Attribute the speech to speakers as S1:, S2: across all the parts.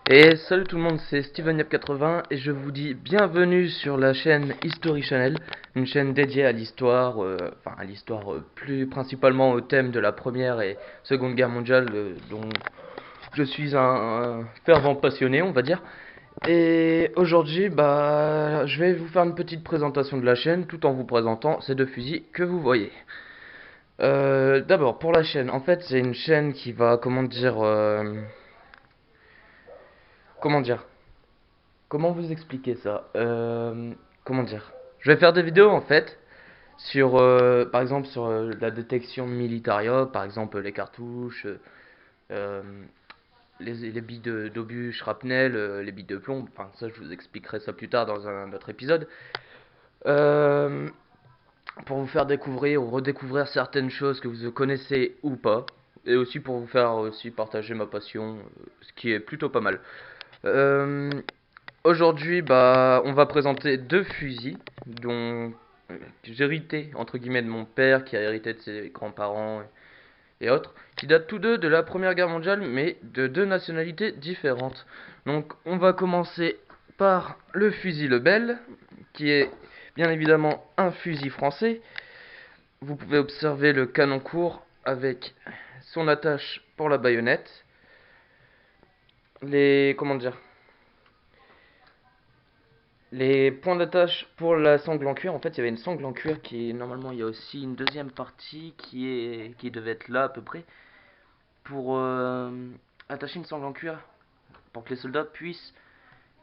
S1: Et salut tout le monde, c'est StevenYap80 et je vous dis bienvenue sur la chaîne History Channel, une chaîne dédiée à l'histoire, plus principalement au thème de la Première et Seconde Guerre mondiale, dont je suis un fervent passionné, on va dire. Et aujourd'hui, je vais vous faire une petite présentation de la chaîne tout en vous présentant ces deux fusils que vous voyez. D'abord, pour la chaîne, en fait, c'est une chaîne qui va, comment dire, comment vous expliquer ça comment dire Je vais faire des vidéos en fait sur, par exemple, sur la détection militaria, par exemple les cartouches, euh, les billes d'obus shrapnel, les billes de plomb. Enfin, ça, je vous expliquerai ça plus tard dans un autre épisode. Euh, pour vous faire découvrir ou redécouvrir certaines choses que vous connaissez ou pas. Et aussi pour vous faire aussi partager ma passion, ce qui est plutôt pas mal. Euh, Aujourd'hui, on va présenter deux fusils dont j'ai hérité entre guillemets de mon père, qui a hérité de ses grands-parents et autres, qui datent tous deux de la Première Guerre mondiale, mais de deux nationalités différentes. Donc, on va commencer par le fusil Lebel, qui est bien évidemment un fusil français. Vous pouvez observer le canon court avec son attache pour la baïonnette. Les comment dire Les points d'attache pour la sangle en cuir, en fait, il y avait une sangle en cuir qui, normalement, il y a aussi une deuxième partie qui devait être là à peu près pour attacher une sangle en cuir pour que les soldats puissent,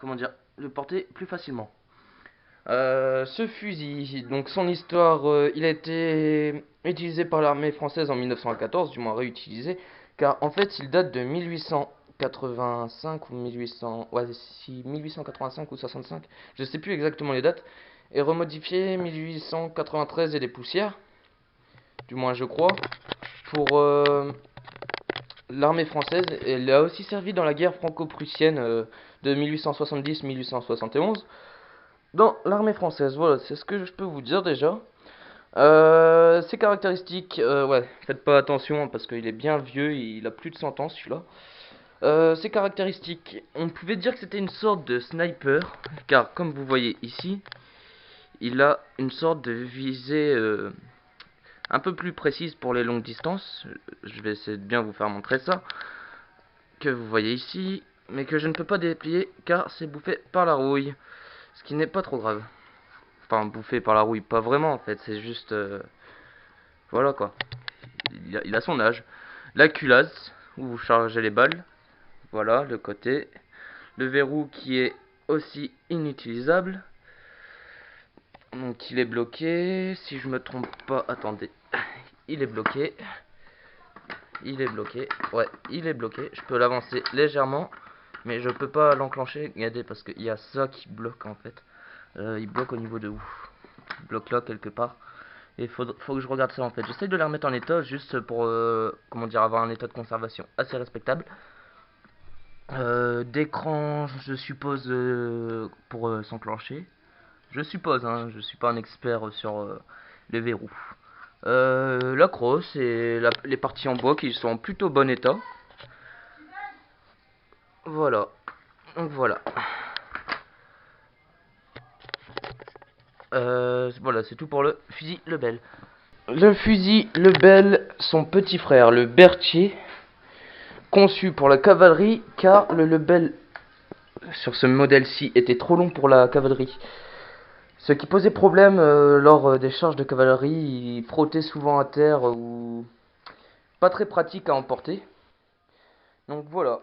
S1: le porter plus facilement. Ce fusil, donc son histoire, il a été utilisé par l'armée française en 1914, du moins réutilisé, car en fait il date de 1885 ou 1800, ouais, si 1885 ou 65, je sais plus exactement les dates, et remodifié 1893 et des poussières, du moins je crois, pour l'armée française. Elle a aussi servi dans la guerre franco-prussienne de 1870-1871 dans l'armée française. Voilà, c'est ce que je peux vous dire déjà. Ses caractéristiques, ouais, faites pas attention parce qu'il est bien vieux, il a plus de 100 ans celui-là. Ses caractéristiques, on pouvait dire que c'était une sorte de sniper, car comme vous voyez ici, il a une sorte de visée un peu plus précise pour les longues distances. Je vais essayer de bien vous faire montrer ça, que vous voyez ici, mais que je ne peux pas déplier car c'est bouffé par la rouille, ce qui n'est pas trop grave. Enfin, bouffé par la rouille, pas vraiment en fait, c'est juste... voilà quoi. Il a son âge. La culasse, où vous chargez les balles. Voilà, le côté. Le verrou qui est aussi inutilisable. Donc il est bloqué. Si je me trompe pas, attendez. Il est bloqué. Il est bloqué. Ouais, il est bloqué. Je peux l'avancer légèrement. Mais je peux pas l'enclencher. Regardez, parce qu'il y a ça qui bloque en fait. Il bloque au niveau de où? Il bloque là quelque part. Et faut que je regarde ça en fait. J'essaie de la remettre en état juste pour avoir un état de conservation assez respectable. D'écran, je suppose, pour s'enclencher. Je suppose, hein, je suis pas un expert sur les verrous. La crosse et les parties en bois qui sont en plutôt bon état. Voilà. Donc voilà. Voilà, c'est tout pour le fusil Lebel. Le fusil Lebel, son petit frère, le Berthier, conçu pour la cavalerie, car le Lebel sur ce modèle-ci était trop long pour la cavalerie. Ce qui posait problème lors des charges de cavalerie, il frottait souvent à terre ou pas très pratique à emporter. Donc voilà,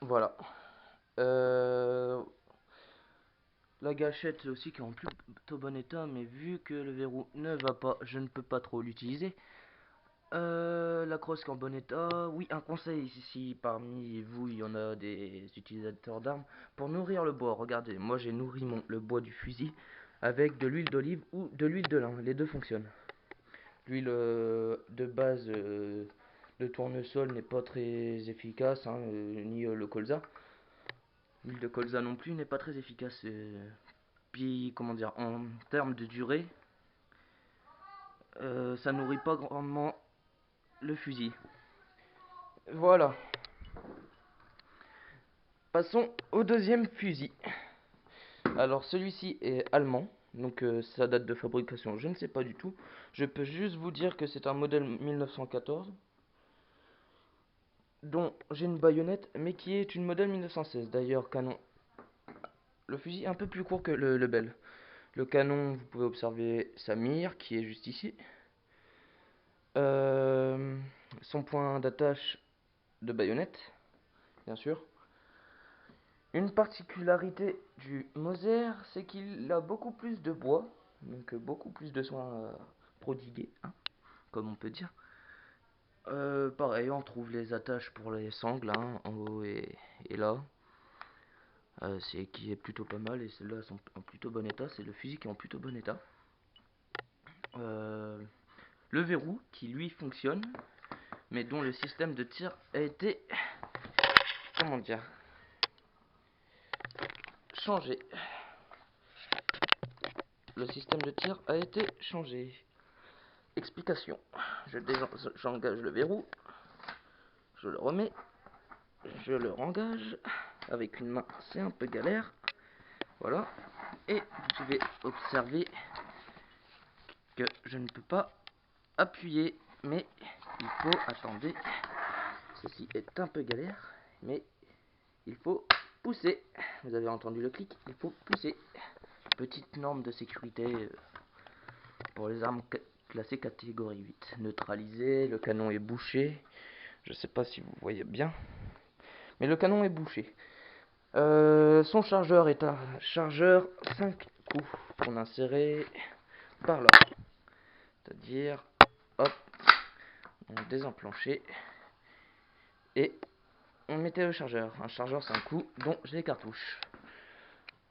S1: voilà. Euh, la gâchette aussi qui est en plutôt bon état, mais vu que le verrou ne va pas, je ne peux pas trop l'utiliser. La crosse qui est en bon état. Oui, un conseil si parmi vous il y en a des utilisateurs d'armes. Pour nourrir le bois, regardez, moi j'ai nourri le bois du fusil avec de l'huile d'olive ou de l'huile de lin. Les deux fonctionnent. L'huile de base de tournesol n'est pas très efficace, hein, ni le colza. L'huile de colza non plus n'est pas très efficace. Puis, en termes de durée, ça nourrit pas grandement le fusil. Voilà. Passons au deuxième fusil. Alors celui-ci est allemand, donc sa date de fabrication je ne sais pas du tout. Je peux juste vous dire que c'est un modèle 1914, dont j'ai une baïonnette, mais qui est une modèle 1916. D'ailleurs, canon. Le fusil est un peu plus court que le Bell. Le canon, vous pouvez observer sa mire qui est juste ici. Son point d'attache de baïonnette, bien sûr. Une particularité du Moser, c'est qu'il a beaucoup plus de bois, donc beaucoup plus de soins prodigués, hein, comme on peut dire. Pareil, on trouve les attaches pour les sangles, hein, en haut et là. C'est qui est plutôt pas mal, et celles-là sont en plutôt bon état. C'est le fusil qui est en plutôt bon état. Le verrou qui lui fonctionne, mais dont le système de tir a été, comment dire, changé. Le système de tir a été changé. Explication. J'engage le verrou, je le remets, je le rengage. Avec une main, c'est un peu galère. Voilà. Et vous pouvez observer que je ne peux pas appuyer, mais il faut, attendez, ceci est un peu galère, mais il faut pousser. Vous avez entendu le clic, il faut pousser. Petite norme de sécurité pour les armes classées catégorie 8. Neutralisé, le canon est bouché. Je sais pas si vous voyez bien, mais le canon est bouché. Son chargeur est un chargeur 5 coups qu'on insérait par là. C'est-à-dire, hop, on désenclenchait et on mettait le chargeur. Un chargeur 5 coups dont j'ai les cartouches.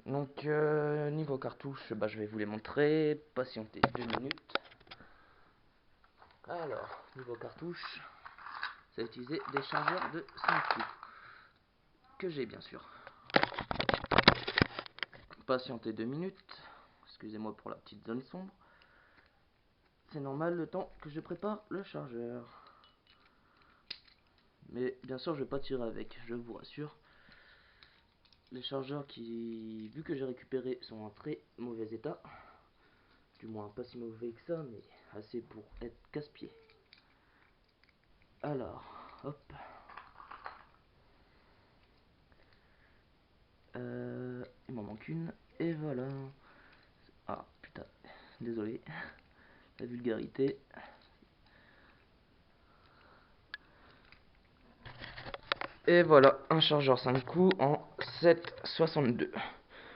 S1: Donc, niveau cartouches, je vais vous les montrer. Patientez 2 minutes. Alors, niveau cartouches, ça a utilisé des chargeurs de 5 coups. Que j'ai bien sûr. Patientez 2 minutes. Excusez-moi pour la petite zone sombre. C'est normal le temps que je prépare le chargeur. Mais bien sûr, je vais pas tirer avec, je vous rassure. Les chargeurs qui, vu que j'ai récupéré, sont en très mauvais état. Du moins pas si mauvais que ça, mais assez pour être casse-pied. Alors, hop. Il m'en manque une. Et voilà. Ah putain, désolé. La vulgarité. Et voilà, un chargeur 5 coups en 7,62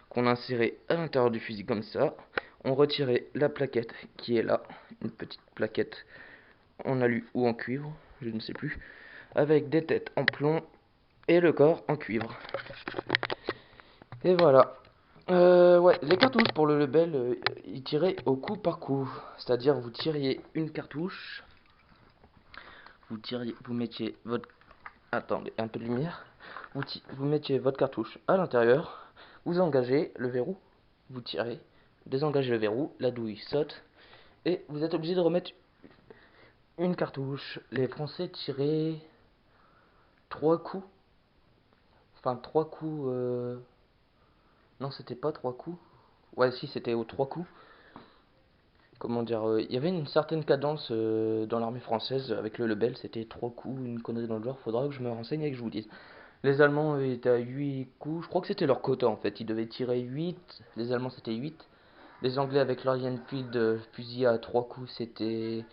S1: qu'on a inséré à l'intérieur du fusil comme ça. On retirait la plaquette qui est là, une petite plaquette en alu ou en cuivre, je ne sais plus, avec des têtes en plomb et le corps en cuivre. Et voilà. Ouais, les cartouches pour le Lebel, ils tiraient au coup par coup. C'est-à-dire, vous tiriez une cartouche, vous mettiez votre... Attendez, un peu de lumière. Vous mettiez votre cartouche à l'intérieur, vous engagez le verrou, vous tirez, désengagez le verrou, la douille saute, et vous êtes obligé de remettre une cartouche. Les Français tiraient 3 coups. Enfin, 3 coups... Non, c'était pas 3 coups. Ouais, si, c'était aux 3 coups. Comment dire, il y avait une certaine cadence dans l'armée française avec le Lebel, c'était 3 coups, une connerie dans le genre, faudra que je me renseigne et que je vous dise. Les Allemands étaient à 8 coups, je crois que c'était leur quota en fait, ils devaient tirer 8, les Allemands c'était 8. Les Anglais avec leur Enfield fusil à 3 coups c'était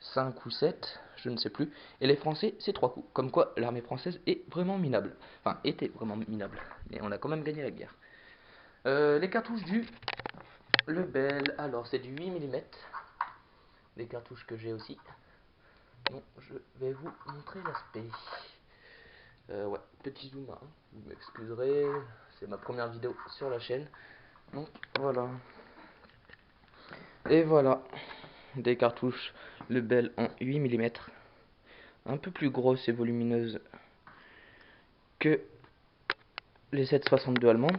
S1: 5 ou 7, je ne sais plus. Et les Français c'est 3 coups, comme quoi l'armée française est vraiment minable. Enfin, était vraiment minable, mais on a quand même gagné la guerre. Les cartouches du Lebel, alors c'est du 8 mm. Les cartouches que j'ai aussi. Bon, je vais vous montrer l'aspect. Ouais, petit zoom, hein. Vous m'excuserez, c'est ma première vidéo sur la chaîne. Donc voilà. Et voilà, des cartouches Lebel en 8 mm. Un peu plus grosses et volumineuses que les 7,62 allemandes.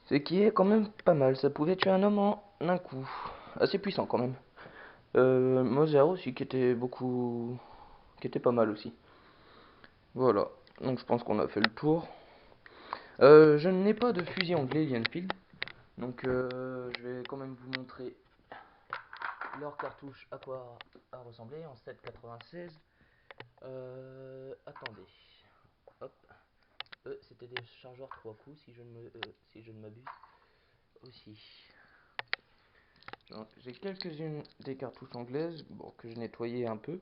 S1: Ce qui est quand même pas mal, ça pouvait tuer un homme en un coup. Assez puissant quand même. Moser aussi qui était pas mal aussi. Voilà. Donc je pense qu'on a fait le tour. Je n'ai pas de fusil anglais Enfield. Donc je vais quand même vous montrer leur cartouche à quoi a ressemblé en 7,96. Attendez. Hop. C'était des chargeurs 3 coups si je ne m'abuse. Aussi. J'ai quelques-unes des cartouches anglaises, bon, que je nettoyais un peu.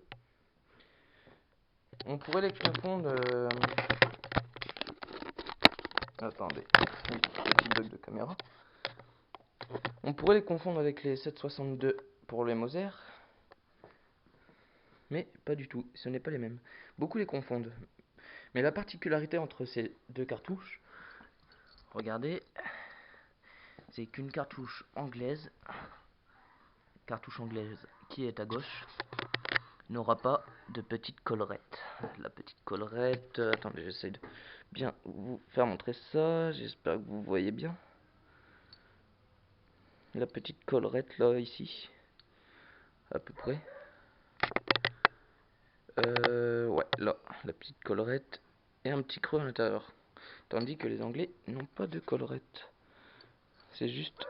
S1: On pourrait les confondre. Attendez. Oui, petit bug de caméra. On pourrait les confondre avec les 7,62 pour les Moser. Mais pas du tout, ce n'est pas les mêmes. Beaucoup les confondent. Mais la particularité entre ces deux cartouches, regardez, c'est qu'une cartouche anglaise qui est à gauche, n'aura pas de petite collerette. La petite collerette, attendez, j'essaie de bien vous faire montrer ça, j'espère que vous voyez bien. La petite collerette là, ici, à peu près. Ouais, là, la petite collerette et un petit creux à l'intérieur. Tandis que les Anglais n'ont pas de collerette. C'est juste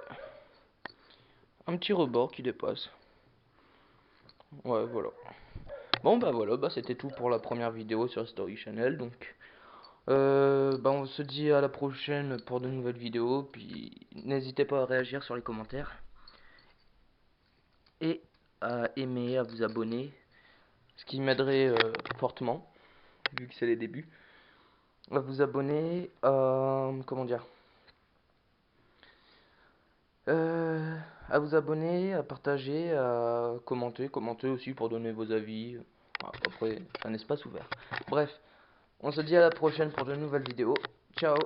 S1: un petit rebord qui dépasse. Ouais, voilà. Bon, bah voilà, bah c'était tout pour la première vidéo sur Story Channel. Donc, bah on se dit à la prochaine pour de nouvelles vidéos. Puis, n'hésitez pas à réagir sur les commentaires. Et à aimer, à vous abonner. Ce qui m'aiderait fortement, vu que c'est les débuts. À vous abonner, comment dire, à vous abonner, à partager, à commenter aussi pour donner vos avis. Après, un espace ouvert. Bref, on se dit à la prochaine pour de nouvelles vidéos. Ciao.